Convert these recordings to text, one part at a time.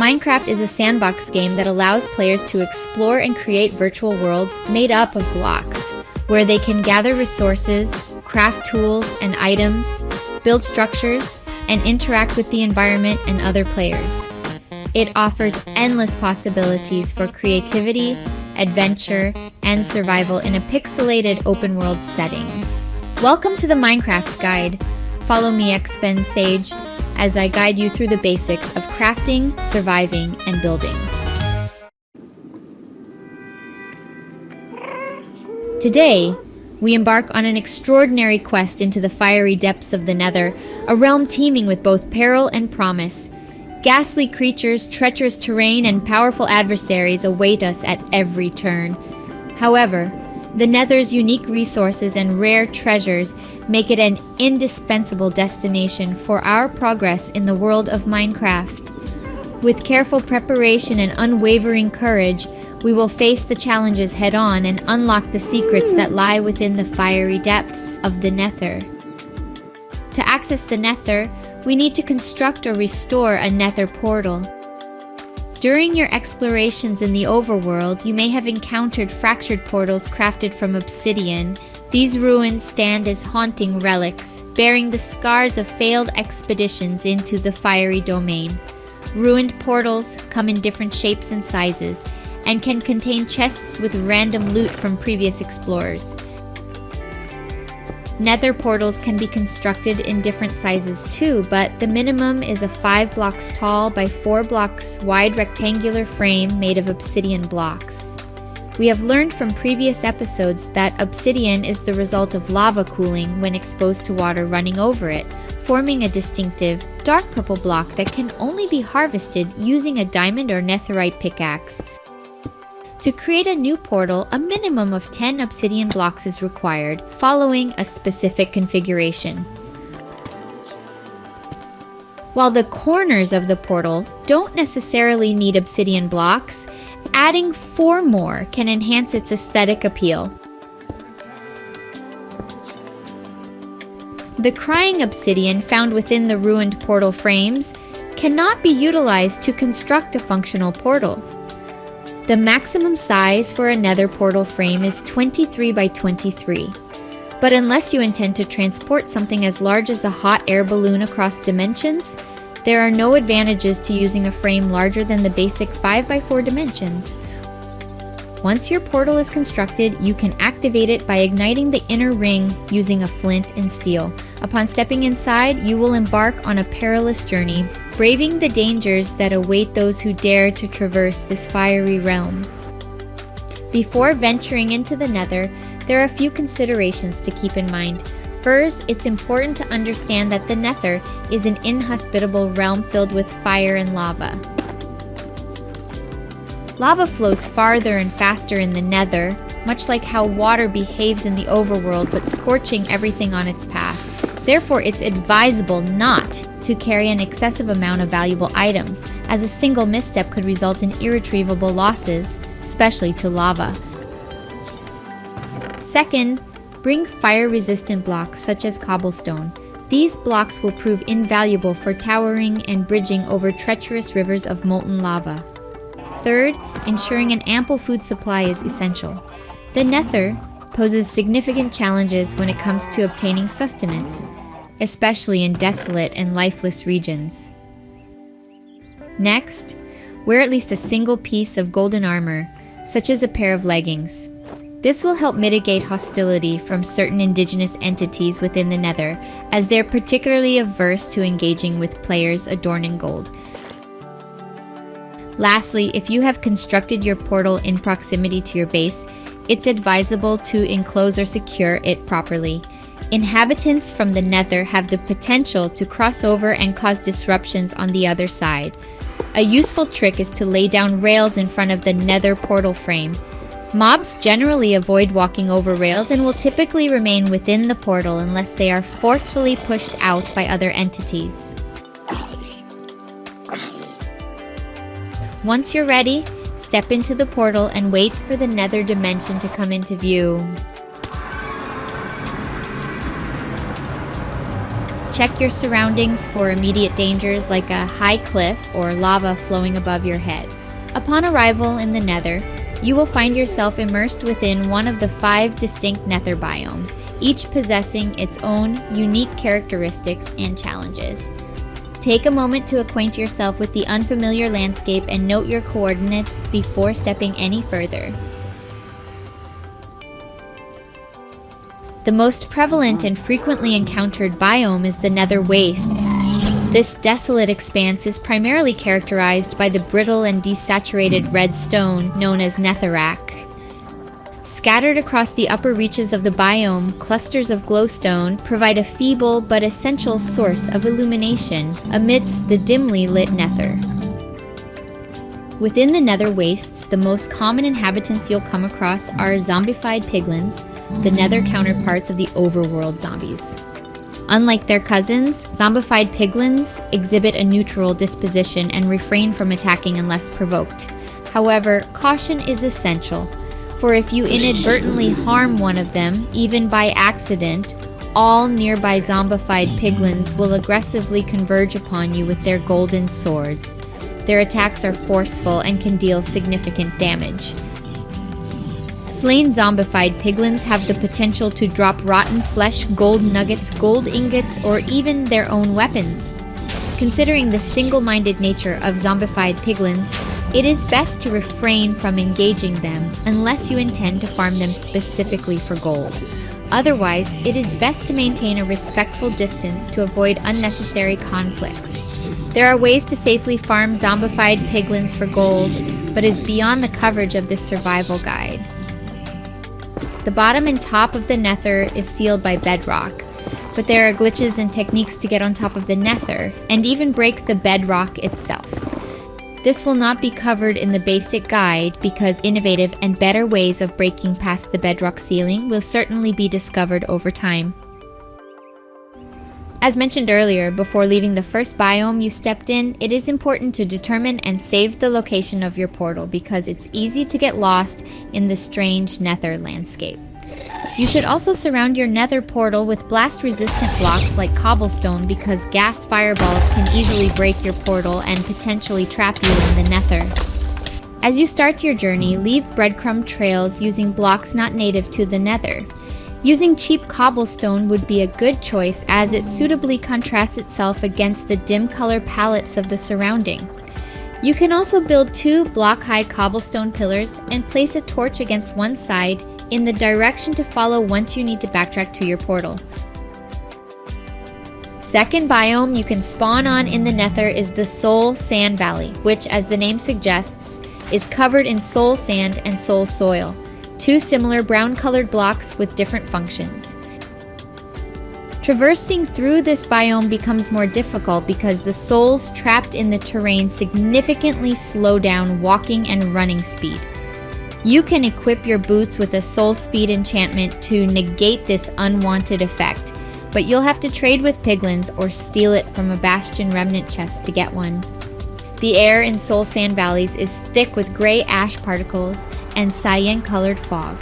Minecraft is a sandbox game that allows players to explore and create virtual worlds made up of blocks, where they can gather resources, craft tools and items, build structures, and interact with the environment and other players. It offers endless possibilities for creativity, adventure, and survival in a pixelated open-world setting. Welcome to the Minecraft Guide. Follow me, XPenSage, as I guide you through the basics of crafting, surviving, and building. Today, we embark on an extraordinary quest into the fiery depths of the Nether, a realm teeming with both peril and promise. Ghastly creatures, treacherous terrain, and powerful adversaries await us at every turn. However, the Nether's unique resources and rare treasures make it an indispensable destination for our progress in the world of Minecraft. With careful preparation and unwavering courage, we will face the challenges head-on and unlock the secrets that lie within the fiery depths of the Nether. To access the Nether, we need to construct or restore a Nether portal. During your explorations in the overworld, you may have encountered fractured portals crafted from obsidian. These ruins stand as haunting relics, bearing the scars of failed expeditions into the fiery domain. Ruined portals come in different shapes and sizes, and can contain chests with random loot from previous explorers. Nether portals can be constructed in different sizes too, but the minimum is a 5 blocks tall by 4 blocks wide rectangular frame made of obsidian blocks. We have learned from previous episodes that obsidian is the result of lava cooling when exposed to water running over it, forming a distinctive, dark purple block that can only be harvested using a diamond or netherite pickaxe. To create a new portal, a minimum of 10 obsidian blocks is required, following a specific configuration. While the corners of the portal don't necessarily need obsidian blocks, adding 4 more can enhance its aesthetic appeal. The crying obsidian found within the ruined portal frames cannot be utilized to construct a functional portal. The maximum size for a Nether portal frame is 23 by 23, but unless you intend to transport something as large as a hot air balloon across dimensions, there are no advantages to using a frame larger than the basic 5 by 4 dimensions. Once your portal is constructed, you can activate it by igniting the inner ring using a flint and steel. Upon stepping inside, you will embark on a perilous journey, braving the dangers that await those who dare to traverse this fiery realm. Before venturing into the Nether, there are a few considerations to keep in mind. First, it's important to understand that the Nether is an inhospitable realm filled with fire and lava. Lava flows farther and faster in the Nether, much like how water behaves in the overworld, but scorching everything on its path. Therefore, it's advisable not to carry an excessive amount of valuable items, as a single misstep could result in irretrievable losses, especially to lava. Second, bring fire-resistant blocks such as cobblestone. These blocks will prove invaluable for towering and bridging over treacherous rivers of molten lava. Third, ensuring an ample food supply is essential. The Nether poses significant challenges when it comes to obtaining sustenance, especially in desolate and lifeless regions. Next, wear at least a single piece of golden armor, such as a pair of leggings. This will help mitigate hostility from certain indigenous entities within the Nether, as they're particularly averse to engaging with players adorned in gold. Lastly, if you have constructed your portal in proximity to your base, it's advisable to enclose or secure it properly. Inhabitants from the Nether have the potential to cross over and cause disruptions on the other side. A useful trick is to lay down rails in front of the Nether portal frame. Mobs generally avoid walking over rails and will typically remain within the portal unless they are forcefully pushed out by other entities. Once you're ready, step into the portal and wait for the Nether dimension to come into view. Check your surroundings for immediate dangers like a high cliff or lava flowing above your head. Upon arrival in the Nether, you will find yourself immersed within one of the 5 distinct Nether biomes, each possessing its own unique characteristics and challenges. Take a moment to acquaint yourself with the unfamiliar landscape and note your coordinates before stepping any further. The most prevalent and frequently encountered biome is the Nether Wastes. This desolate expanse is primarily characterized by the brittle and desaturated red stone known as netherrack. Scattered across the upper reaches of the biome, clusters of glowstone provide a feeble but essential source of illumination amidst the dimly lit nether. Within the Nether Wastes, the most common inhabitants you'll come across are zombified piglins, the Nether counterparts of the overworld zombies. Unlike their cousins, zombified piglins exhibit a neutral disposition and refrain from attacking unless provoked. However, caution is essential, for if you inadvertently harm one of them, even by accident, all nearby zombified piglins will aggressively converge upon you with their golden swords. Their attacks are forceful and can deal significant damage. Slain zombified piglins have the potential to drop rotten flesh, gold nuggets, gold ingots, or even their own weapons. Considering the single-minded nature of zombified piglins, it is best to refrain from engaging them unless you intend to farm them specifically for gold. Otherwise, it is best to maintain a respectful distance to avoid unnecessary conflicts. There are ways to safely farm zombified piglins for gold, but is beyond the coverage of this survival guide. The bottom and top of the Nether is sealed by bedrock, but there are glitches and techniques to get on top of the Nether, and even break the bedrock itself. This will not be covered in the basic guide because innovative and better ways of breaking past the bedrock ceiling will certainly be discovered over time. As mentioned earlier, before leaving the first biome you stepped in, it is important to determine and save the location of your portal because it's easy to get lost in the strange Nether landscape. You should also surround your Nether portal with blast-resistant blocks like cobblestone because gas fireballs can easily break your portal and potentially trap you in the Nether. As you start your journey, leave breadcrumb trails using blocks not native to the Nether. Using cheap cobblestone would be a good choice as it suitably contrasts itself against the dim color palettes of the surrounding. You can also build 2 block-high cobblestone pillars and place a torch against one side in the direction to follow once you need to backtrack to your portal. Second biome you can spawn on in the Nether is the Soul Sand Valley, which, as the name suggests, is covered in soul sand and soul soil, 2 similar brown-colored blocks with different functions. Traversing through this biome becomes more difficult because the souls trapped in the terrain significantly slow down walking and running speed. You can equip your boots with a soul speed enchantment to negate this unwanted effect, but you'll have to trade with piglins or steal it from a bastion remnant chest to get one. The air in Soul Sand Valleys is thick with gray ash particles and cyan-colored fog.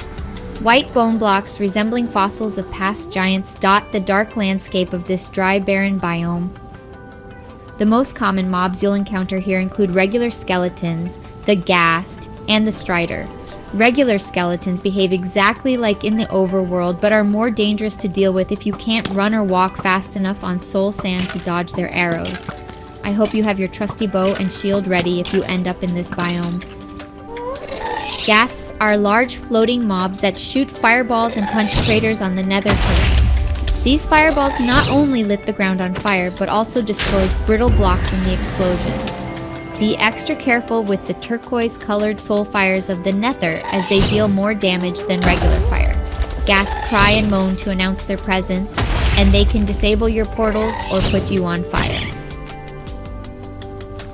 White bone blocks resembling fossils of past giants dot the dark landscape of this dry, barren biome. The most common mobs you'll encounter here include regular skeletons, the ghast, and the strider. Regular skeletons behave exactly like in the overworld, but are more dangerous to deal with if you can't run or walk fast enough on soul sand to dodge their arrows. I hope you have your trusty bow and shield ready if you end up in this biome. Ghasts are large floating mobs that shoot fireballs and punch craters on the Nether terrain. These fireballs not only lit the ground on fire, but also destroys brittle blocks in the explosions. Be extra careful with the turquoise-colored soul fires of the Nether as they deal more damage than regular fire. Ghasts cry and moan to announce their presence, and they can disable your portals or put you on fire.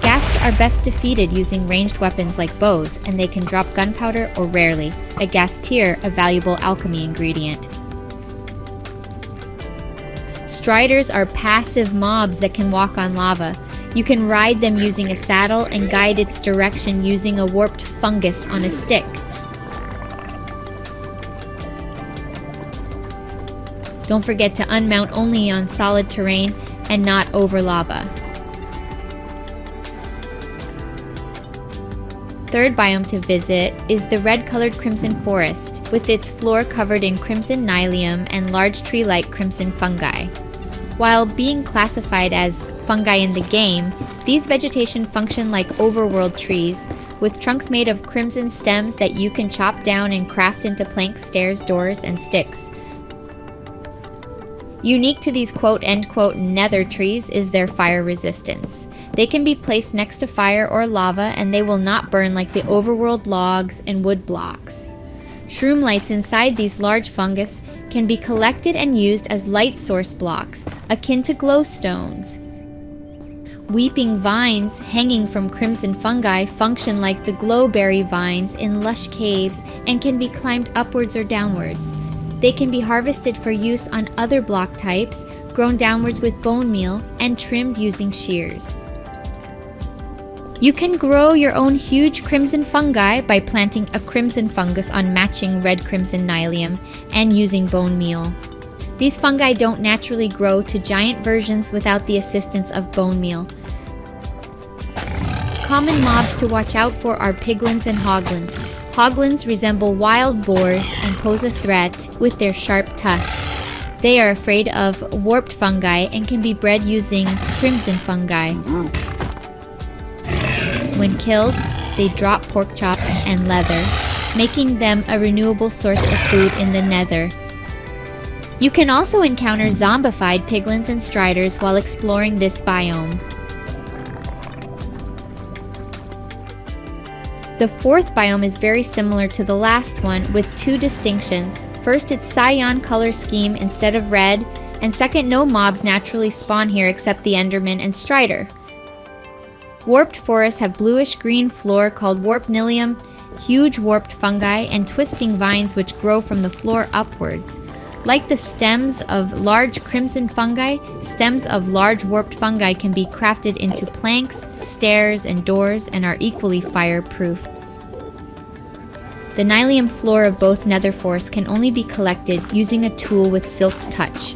Ghasts are best defeated using ranged weapons like bows, and they can drop gunpowder or rarely, a ghasteer a valuable alchemy ingredient. Striders are passive mobs that can walk on lava. You can ride them using a saddle and guide its direction using a warped fungus on a stick. Don't forget to unmount only on solid terrain and not over lava. Third biome to visit is the red-colored Crimson Forest, with its floor covered in crimson nylium and large tree-like crimson fungi. While being classified as fungi in the game, these vegetation function like overworld trees, with trunks made of crimson stems that you can chop down and craft into planks, stairs, doors, and sticks. Unique to these quote-unquote nether trees is their fire resistance. They can be placed next to fire or lava and they will not burn like the overworld logs and wood blocks. Shroom lights inside these large fungus can be collected and used as light source blocks, akin to glowstones. Weeping vines hanging from crimson fungi function like the glowberry vines in lush caves and can be climbed upwards or downwards. They can be harvested for use on other block types, grown downwards with bone meal, and trimmed using shears. You can grow your own huge crimson fungi by planting a crimson fungus on matching red crimson nylium and using bone meal. These fungi don't naturally grow to giant versions without the assistance of bone meal. Common mobs to watch out for are piglins and hoglins. Hoglins resemble wild boars and pose a threat with their sharp tusks. They are afraid of warped fungi and can be bred using crimson fungi. When killed, they drop pork chop and leather, making them a renewable source of food in the Nether. You can also encounter zombified piglins and striders while exploring this biome. The fourth biome is very similar to the last one with two distinctions. First, its cyan color scheme instead of red, and second, no mobs naturally spawn here except the Enderman and Strider. Warped forests have bluish-green floor called warped nylium, huge warped fungi, and twisting vines which grow from the floor upwards. Like the stems of large crimson fungi, stems of large warped fungi can be crafted into planks, stairs, and doors and are equally fireproof. The nylium floor of both nether forests can only be collected using a tool with silk touch.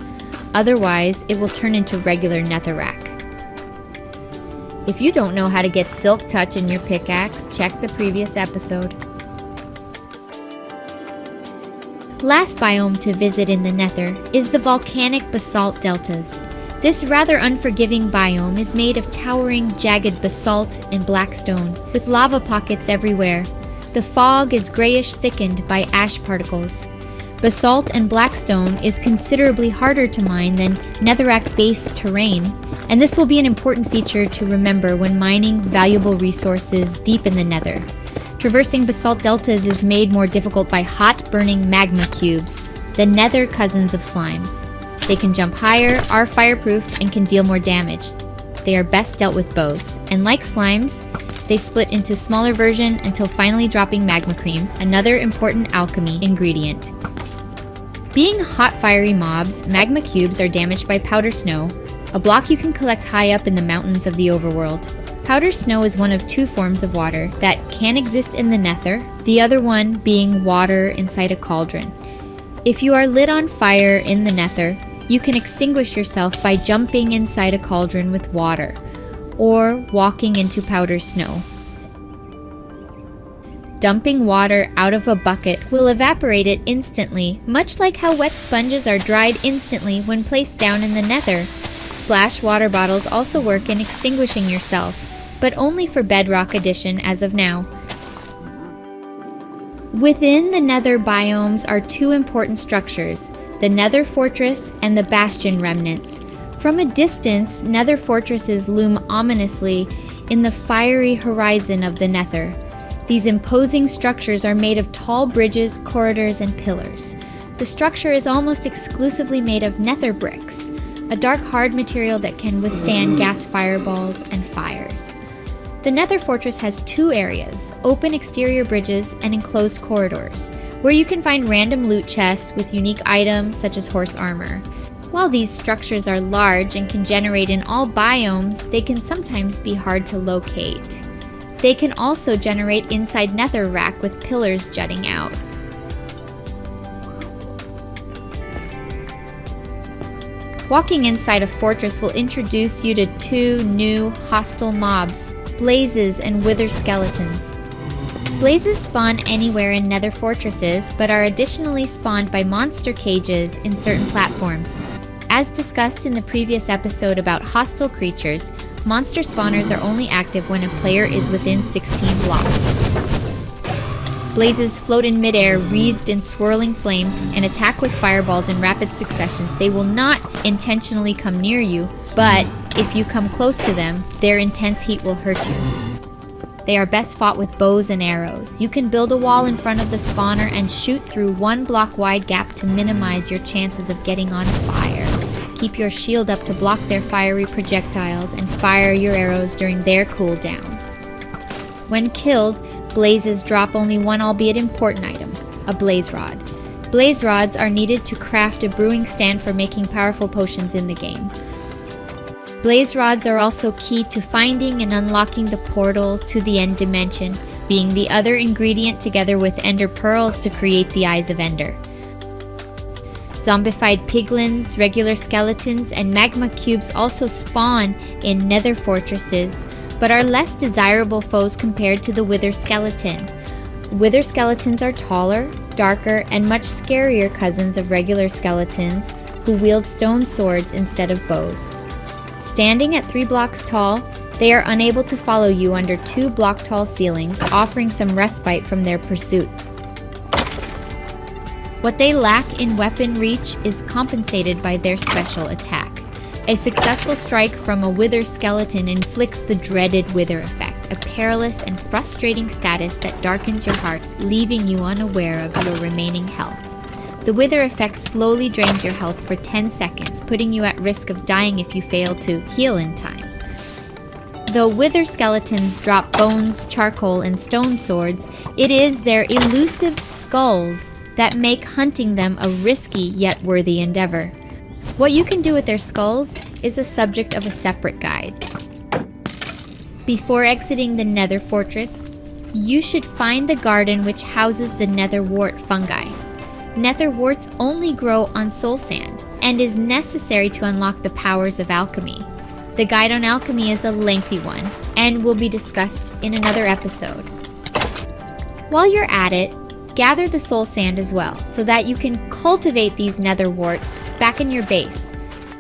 Otherwise, it will turn into regular netherrack. If you don't know how to get silk touch in your pickaxe, check the previous episode. Last biome to visit in the Nether is the volcanic basalt deltas. This rather unforgiving biome is made of towering, jagged basalt and black stone, with lava pockets everywhere. The fog is grayish thickened by ash particles. Basalt and black stone is considerably harder to mine than netherrack-based terrain, and this will be an important feature to remember when mining valuable resources deep in the Nether. Traversing basalt deltas is made more difficult by hot, burning magma cubes, the nether cousins of slimes. They can jump higher, are fireproof, and can deal more damage. They are best dealt with bows, and like slimes, they split into smaller version until finally dropping magma cream, another important alchemy ingredient. Being hot, fiery mobs, magma cubes are damaged by powder snow, a block you can collect high up in the mountains of the overworld. Powder snow is one of two forms of water that can exist in the Nether, the other one being water inside a cauldron. If you are lit on fire in the Nether, you can extinguish yourself by jumping inside a cauldron with water, or walking into powder snow. Dumping water out of a bucket will evaporate it instantly, much like how wet sponges are dried instantly when placed down in the Nether. Splash water bottles also work in extinguishing yourself, but only for Bedrock Edition as of now. Within the Nether biomes are two important structures, the Nether Fortress and the Bastion Remnants. From a distance, Nether Fortresses loom ominously in the fiery horizon of the Nether. These imposing structures are made of tall bridges, corridors, and pillars. The structure is almost exclusively made of nether bricks, a dark hard material that can withstand gas fireballs and fires. The Nether Fortress has two areas, open exterior bridges and enclosed corridors, where you can find random loot chests with unique items such as horse armor. While these structures are large and can generate in all biomes, they can sometimes be hard to locate. They can also generate inside netherrack with pillars jutting out. Walking inside a fortress will introduce you to two new hostile mobs, blazes and wither skeletons. Blazes spawn anywhere in nether fortresses, but are additionally spawned by monster cages in certain platforms. As discussed in the previous episode about hostile creatures, monster spawners are only active when a player is within 16 blocks. Blazes float in midair, wreathed in swirling flames, and attack with fireballs in rapid successions. They will not intentionally come near you, but if you come close to them, their intense heat will hurt you. They are best fought with bows and arrows. You can build a wall in front of the spawner and shoot through 1 block wide gap to minimize your chances of getting on fire. Keep your shield up to block their fiery projectiles and fire your arrows during their cooldowns. When killed, blazes drop only one albeit important item, a blaze rod. Blaze rods are needed to craft a brewing stand for making powerful potions in the game. Blaze rods are also key to finding and unlocking the portal to the end dimension, being the other ingredient together with ender pearls to create the Eyes of Ender. Zombified piglins, regular skeletons, and magma cubes also spawn in nether fortresses, but are less desirable foes compared to the wither skeleton. Wither skeletons are taller, darker, and much scarier cousins of regular skeletons who wield stone swords instead of bows. Standing at 3 blocks tall, they are unable to follow you under 2 block tall ceilings, offering some respite from their pursuit. What they lack in weapon reach is compensated by their special attack. A successful strike from a wither skeleton inflicts the dreaded wither effect, a perilous and frustrating status that darkens your hearts, leaving you unaware of your remaining health. The wither effect slowly drains your health for 10 seconds, putting you at risk of dying if you fail to heal in time. Though wither skeletons drop bones, charcoal, and stone swords, it is their elusive skulls that make hunting them a risky yet worthy endeavor. What you can do with their skulls is a subject of a separate guide. Before exiting the nether fortress, you should find the garden which houses the nether wart fungi. Nether warts only grow on soul sand and is necessary to unlock the powers of alchemy. The guide on alchemy is a lengthy one and will be discussed in another episode. While you're at it, gather the soul sand as well so that you can cultivate these nether warts back in your base.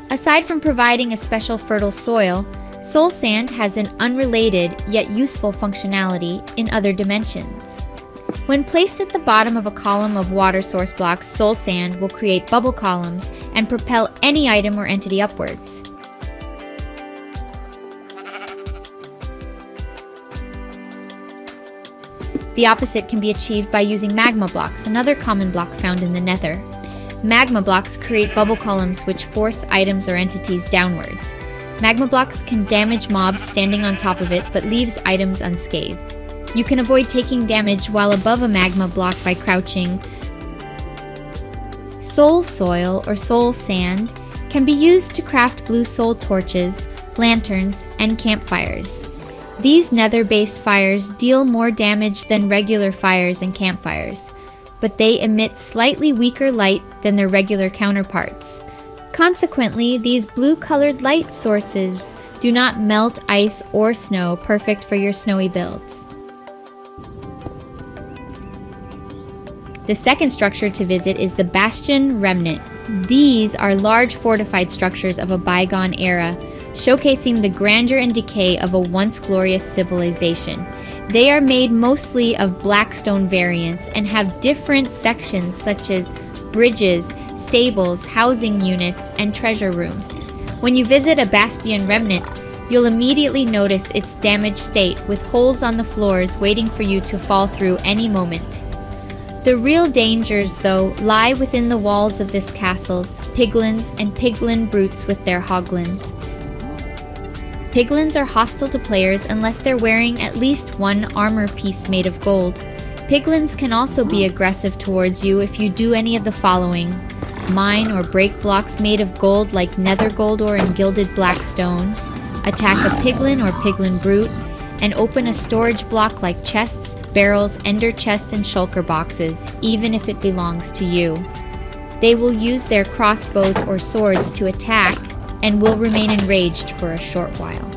Aside from providing a special fertile soil, soul sand has an unrelated yet useful functionality in other dimensions. When placed at the bottom of a column of water source blocks, soul sand will create bubble columns and propel any item or entity upwards. The opposite can be achieved by using magma blocks, another common block found in the nether. Magma blocks create bubble columns which force items or entities downwards. Magma blocks can damage mobs standing on top of it, but leaves items unscathed. You can avoid taking damage while above a magma block by crouching. Soul soil or soul sand can be used to craft blue soul torches, lanterns, and campfires. These nether-based fires deal more damage than regular fires and campfires, but they emit slightly weaker light than their regular counterparts. Consequently, these blue-colored light sources do not melt ice or snow, perfect for your snowy builds. The second structure to visit is the Bastion Remnant. These are large fortified structures of a bygone era, showcasing the grandeur and decay of a once glorious civilization. They are made mostly of blackstone variants and have different sections such as bridges, stables, housing units, and treasure rooms. When you visit a Bastion Remnant, you'll immediately notice its damaged state with holes on the floors waiting for you to fall through any moment. The real dangers, though, lie within the walls of this castle's piglins and piglin brutes with their hoglins. Piglins are hostile to players unless they're wearing at least one armor piece made of gold. Piglins can also be aggressive towards you if you do any of the following: mine or break blocks made of gold like nether gold or in gilded black stone, attack a piglin or piglin brute, and open a storage block like chests, barrels, ender chests, and shulker boxes, even if it belongs to you. They will use their crossbows or swords to attack, and will remain enraged for a short while.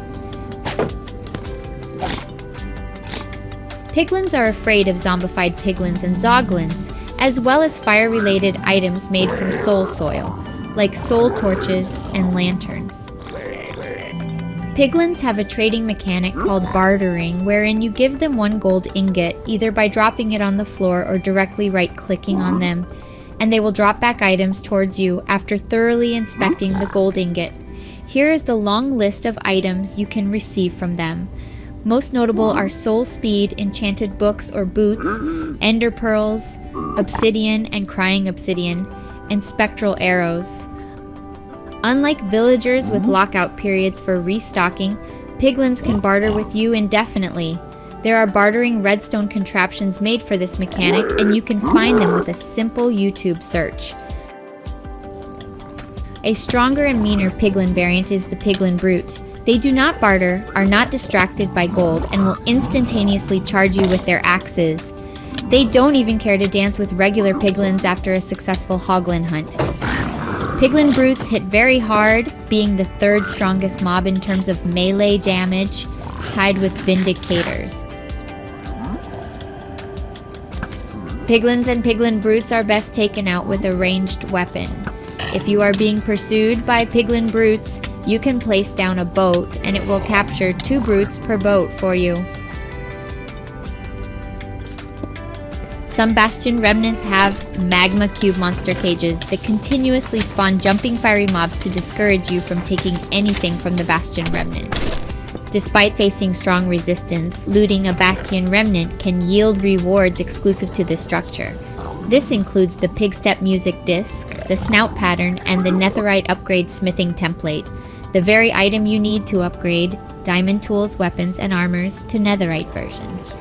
Piglins are afraid of zombified piglins and zoglins, as well as fire-related items made from soul soil, like soul torches and lanterns. Piglins have a trading mechanic called bartering, wherein you give them 1 gold ingot, either by dropping it on the floor or directly right-clicking on them, and they will drop back items towards you after thoroughly inspecting the gold ingot. Here is the long list of items you can receive from them. Most notable are soul speed, enchanted books or boots, ender pearls, obsidian and crying obsidian, and spectral arrows. Unlike villagers with lockout periods for restocking, piglins can barter with you indefinitely. There are bartering redstone contraptions made for this mechanic, and you can find them with a simple YouTube search. A stronger and meaner piglin variant is the piglin brute. They do not barter, are not distracted by gold, and will instantaneously charge you with their axes. They don't even care to dance with regular piglins after a successful hoglin hunt. Piglin brutes hit very hard, being the 3rd strongest mob in terms of melee damage, tied with vindicators. Piglins and piglin brutes are best taken out with a ranged weapon. If you are being pursued by piglin brutes, you can place down a boat and it will capture 2 brutes per boat for you. Some bastion remnants have magma cube monster cages that continuously spawn jumping fiery mobs to discourage you from taking anything from the bastion remnant. Despite facing strong resistance, looting a bastion remnant can yield rewards exclusive to this structure. This includes the pigstep music disc, the snout pattern, and the netherite upgrade smithing template, the very item you need to upgrade diamond tools, weapons, and armors to netherite versions.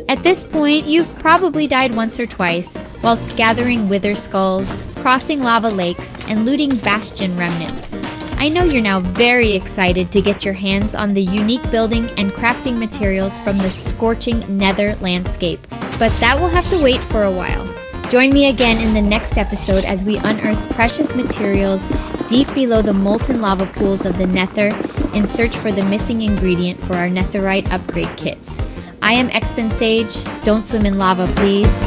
At this point, you've probably died once or twice whilst gathering wither skulls, crossing lava lakes, and looting bastion remnants. I know you're now very excited to get your hands on the unique building and crafting materials from the scorching nether landscape, but that will have to wait for a while. Join me again in the next episode as we unearth precious materials deep below the molten lava pools of the nether in search for the missing ingredient for our netherite upgrade kits. I am Expensage. Don't swim in lava, please.